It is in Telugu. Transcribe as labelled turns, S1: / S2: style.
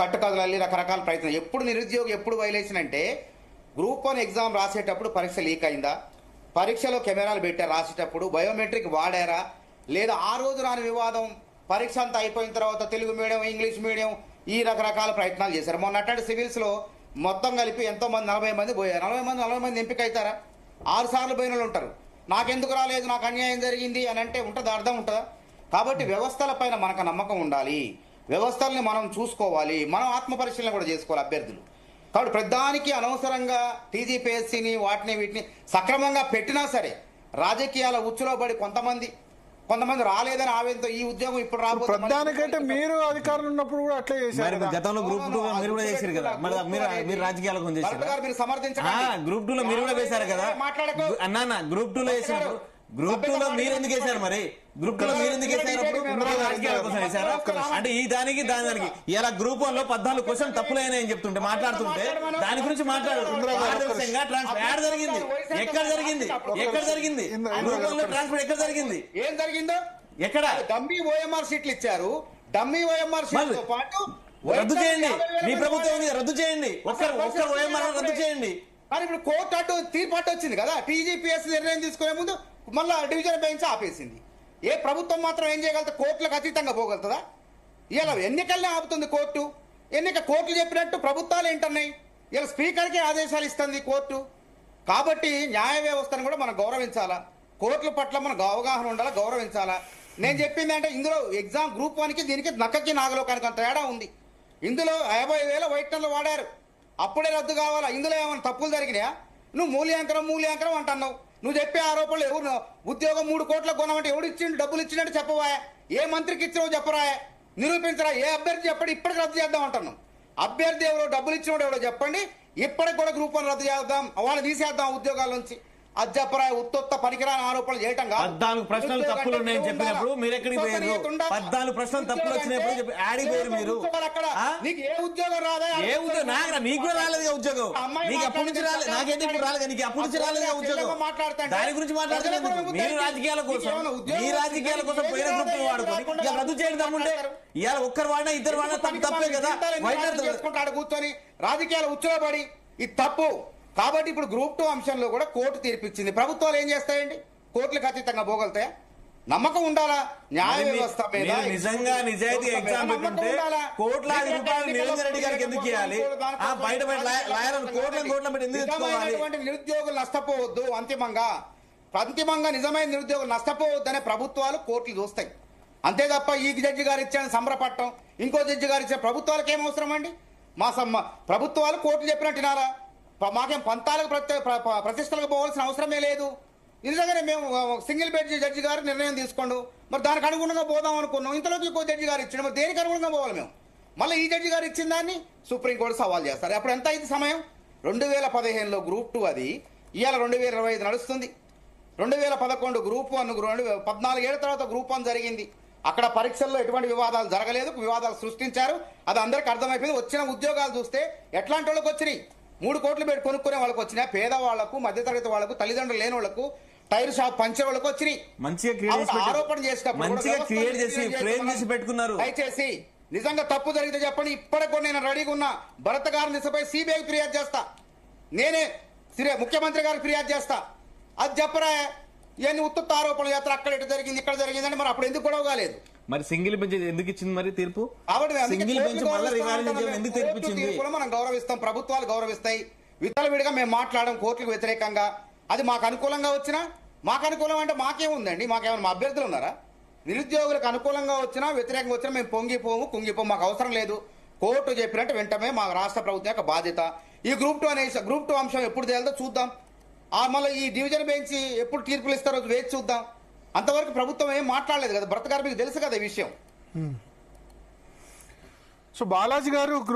S1: కట్టుకథలల్లి రకరకాల ప్రయత్నం. ఎప్పుడు నిరుద్యోగి ఎప్పుడు వైలేషన్ అంటే గ్రూప్ 1 ఎగ్జామ్ రాసేటప్పుడు పరీక్ష లీక్ అయిందా, పరీక్షలో కెమెరాలు పెట్టారు రాసేటప్పుడు, బయోమెట్రిక్ వాడారా, లేదా ఆ రోజు రాని వివాదం పరీక్ష అంతా అయిపోయిన తర్వాత తెలుగు మీడియం ఇంగ్లీష్ మీడియం ఈ రకరకాల ప్రయత్నాలు చేశారు. మొన్న అట్లాంటి సివిల్స్ లో మొత్తం కలిపి ఎంతో మంది 40 మంది పోయారు. 40 మంది ఎంపిక అవుతారా? 6 సార్లు పోయిన వాళ్ళు ఉంటారు. నాకెందుకు రాలేదు, నాకు అన్యాయం జరిగింది అని అంటే ఉంటుందా? అర్థం ఉంటుందా? కాబట్టి వ్యవస్థల పైన మనకు నమ్మకం ఉండాలి, వ్యవస్థల్ని మనం చూసుకోవాలి, మనం ఆత్మ పరిశీలన కూడా చేసుకోవాలి అభ్యర్థులు. కాబట్టి ప్రధానికి అనవసరంగా టీజీపీఎస్సీని వాటిని వీటిని సక్రమంగా పెట్టినా సరే రాజకీయాల ఉచ్చులో పడి కొంతమంది రాలేదని ఆవేదనతో ఈ ఉద్యోగం ఇప్పుడు రాబోతుంది.
S2: ప్రధానికంటే మీరు అధికారులు ఉన్నప్పుడు కూడా అట్లే చేశారు.
S3: గతంలో గ్రూప్ 2 మీరు కూడా చేశారు కదా, మీరు రాజకీయాలకు
S1: మీరు సమర్థించారు.
S3: గ్రూప్ 2 లో మీరు కూడా వేశారు కదా అన్నా. గ్రూప్ 2 లో వేసినప్పుడు గ్రూప్ 2 లో మీరు ఎందుకు వేశారు? మరి గ్రూప్ 2 లో మీరు ఎందుకు వేసారు? రాజకీయాల కోసం వేశారా? అంటే ఈ దానికి ఇలా గ్రూప్ 1 లో 14 క్వశ్చన్ తప్పులైనాయని చెప్తుంటే మాట్లాడుతుంటే దాని గురించి జరిగింది. ఎక్కడ జరిగింది గ్రూప్ 1 లో ట్రాన్స్ఫర్ ఎక్కడ జరిగింది?
S1: ఏం జరిగిందో ఎక్కడ? డమ్మీ ఓఎంఆర్ సీట్లు ఇచ్చారు. డమ్మీ ఓఎంఆర్ సీట్లతో పాటు
S3: రద్దు చేయండి. మీ ప్రభుత్వం రద్దు చేయండి. ఒక్క ఓఎంఆర్ రద్దు చేయండి.
S1: కానీ ఇప్పుడు కోర్టు అడ్డు తీర్పు అడ్డు వచ్చింది కదా, టీజీపీఎస్ నిర్ణయం తీసుకునే ముందు మళ్ళా డివిజన్ బెంచ్ ఆపేసింది. ఏ ప్రభుత్వం మాత్రం ఏం చేయగలుగుతా? కోర్టులకు అతీతంగా పోగలుగుతుందా? ఇలా ఎన్నికల్ని ఆపుతుంది కోర్టు. కోర్టులు చెప్పినట్టు ప్రభుత్వాలు ఏంటన్నాయి? ఇలా స్పీకర్కే ఆదేశాలు ఇస్తుంది కోర్టు. కాబట్టి న్యాయ వ్యవస్థను కూడా మనం గౌరవించాలా, కోర్టుల పట్ల మనకు అవగాహన ఉండాలా, గౌరవించాలా. నేను చెప్పింది అంటే ఇందులో ఎగ్జామ్ గ్రూప్ 1కి దీనికి నక్కకి నాగలోకానికి అంత తేడా ఉంది. ఇందులో 50,000 వైట్ టన్నులు వాడారు, అప్పుడే రద్దు కావాలా? ఇందులో ఏమైనా తప్పులు జరిగినాయా? నువ్వు మూల్యాంకనం అంటున్నావు. నువ్వు చెప్పే ఆరోపణలు ఎవరు? ఉద్యోగం 3 కోట్లకు కొనమంటే ఎవడు ఇచ్చిండు? డబ్బులు ఇచ్చినట్టు చెప్పవాయా? ఏ మంత్రికి ఇచ్చినావు చెప్పరాయా? నిరూపించరా? ఏ అభ్యర్థి చెప్పండి ఇప్పటికి రద్దు చేద్దాం అంటున్నాం. అభ్యర్థి ఎవరో, డబ్బులు ఇచ్చినోడు ఎవడో చెప్పండి, ఇప్పటికి కూడా గ్రూప్ 1 రద్దు చేద్దాం, వాళ్ళు తీసేద్దాం ఉద్యోగాల నుంచి. అది చెప్పరా? ఉత్తొత్త పనికిరాని ఆరోపణలు చేయటం కాదు.
S3: 14 ప్రశ్నలు తప్పులు ఉన్నాయని చెప్పినప్పుడు మీరు ఎక్కడికి పోయారు? 14 ప్రశ్నలు తప్పులు వచ్చినప్పుడు ఆడిపోయారు మీరు.
S1: నీకు ఏ ఉద్యోగం రాదా?
S3: ఏ ఉద్యోగం? మీకు కూడా రాలేదుగా ఉద్యోగం. నీకు అప్పటి నుంచి రాలేదు, నాకైతే ఇప్పుడు రాలేదు. నీకు అప్పటి నుంచి రాలేదుగా ఉద్యోగం. దాని గురించి మాట్లాడుతున్నారు మీరు. రాజకీయాల కోసం పోయిన గ్రూప్ వాడుకొని ఇక రద్దు చేయడం తమ్ముంటే ఇవాళ ఒక్కరు వాడినా ఇద్దరు వాడినా తప్పే కదా.
S1: చేసుకుంటాడు కూర్చొని రాజకీయాల ఉచ్చులో పడి ఇది తప్పు. కాబట్టి ఇప్పుడు గ్రూప్ 2 అంశంలో కూడా కోర్టు తీర్పిచ్చింది. ప్రభుత్వాలు ఏం చేస్తాయండి? కోర్టులకు అతీతంగా పోగలుగుతాయా? నమ్మకం ఉండాలా న్యాయ వ్యవస్థ మీద.
S3: నిజంగా నిజాయితీ ఎగ్జామ్ పెట్టుంటే కోట్లాది రూపాయలు నిరంజన్ రెడ్డి గారికి ఎందుకు ఇవ్వాలి? బయట కోట్ల పెట్టి ఎందుకు తెచ్చుకోవాలి?
S1: నిరుద్యోగులు నష్టపోవద్దు. అంతిమంగా నిజమైన నిరుద్యోగులు నష్టపోవద్దనే ప్రభుత్వాలు కోర్టులు చూస్తాయి. అంతే తప్ప ఈ జడ్జి గారు ఇచ్చాను సంబరపడటం, ఇంకో జడ్జి గారు ఇచ్చే ప్రభుత్వాలకు ఏం అవసరం అండి? ప్రభుత్వాలు కోర్టులు చెప్పినట్టు వినాలా? మాకేం పంతాలకు ప్రతిష్టలకు పోవాల్సిన అవసరమే లేదు. నిజంగానే మేము సింగిల్ బెంచ్ జడ్జి గారు నిర్ణయం తీసుకోండు, మరి దానికి అనుగుణంగా పోదాం అనుకున్నాం. ఇంతలోకి ఇంకో జడ్జి గారు ఇచ్చిండు, మరి దేనికి అనుగుణంగా పోవాలి మేము? మళ్ళీ ఈ జడ్జి గారు ఇచ్చిన దాన్ని సుప్రీంకోర్టు సవాల్ చేస్తారు. అప్పుడు ఎంత అయింది సమయం? 2015లో గ్రూప్ 2 అది, ఇవాళ 2025 నడుస్తుంది. 2011 గ్రూప్ 1, 14 ఏళ్ల తర్వాత గ్రూప్ 1 జరిగింది. అక్కడ పరీక్షల్లో ఎటువంటి వివాదాలు జరగలేదు, వివాదాలు సృష్టించారు. అది అందరికీ అర్థమైపోయింది. వచ్చిన ఉద్యోగాలు చూస్తే ఎట్లాంటి వాళ్ళకి వచ్చినాయి? 3 కోట్లు పెట్టి కొనుక్కునే వాళ్ళకి వచ్చినాయి, పేదవాళ్లకు, మధ్యతరగతి వాళ్లకు, తల్లిదండ్రులు లేని వాళ్లకు, టైర్ షాప్ పంచర్ వాళ్ళకి వచ్చినాయి. ఆరోపణ
S3: చేసినప్పుడు
S1: దయచేసి నిజంగా తప్పు జరిగితే చెప్పండి. ఇప్పటికి కూడా నేను రెడీగా ఉన్నా. భరత్ గారి దిశపై సిబిఐ ఫిర్యాదు చేస్తా, నేనే ముఖ్యమంత్రి గారికి ఫిర్యాదు చేస్తా. అది చెప్పరా? ఇవన్నీ ఉత్తుత్త ఆరోపణలు చేస్తారు. అక్కడ ఇటు జరిగింది, ఇక్కడ జరిగింది అంటే మరి అప్పుడు ఎందుకు గొడవ కాలేదు?
S3: మరి సింగిల్ బెంచ్ ఎందుకు ఇచ్చింది మరి తీర్పు?
S1: మనం గౌరవిస్తాం, ప్రభుత్వాలు గౌరవిస్తాయి. విత్తలవిడిగా మేము మాట్లాడడం కోర్టులకు వ్యతిరేకంగా. అది మాకు అనుకూలంగా వచ్చినా, మాకు అనుకూలం అంటే మాకేముందండి? మాకేమైనా మా అభ్యర్థులు ఉన్నారా? నిరుద్యోగులకు అనుకూలంగా వచ్చినా వ్యతిరేకంగా వచ్చినా మేము కుంగిపోము, మాకు అవసరం లేదు. కోర్టు చెప్పినట్టు వెంటనే మా రాష్ట్ర ప్రభుత్వం యొక్క బాధ్యత. ఈ గ్రూప్ 2 అంశం ఎప్పుడు తేలిదో చూద్దాం. మళ్ళీ ఈ డివిజన్ బెంచ్ ఎప్పుడు తీర్పులు ఇస్తారో వేచి చూద్దాం. అంతవరకు ప్రభుత్వం ఏం మాట్లాడలేదు కదా. భరత్ గారు మీకు తెలుసు కదా ఈ విషయం.
S2: సో బాలాజీ గారు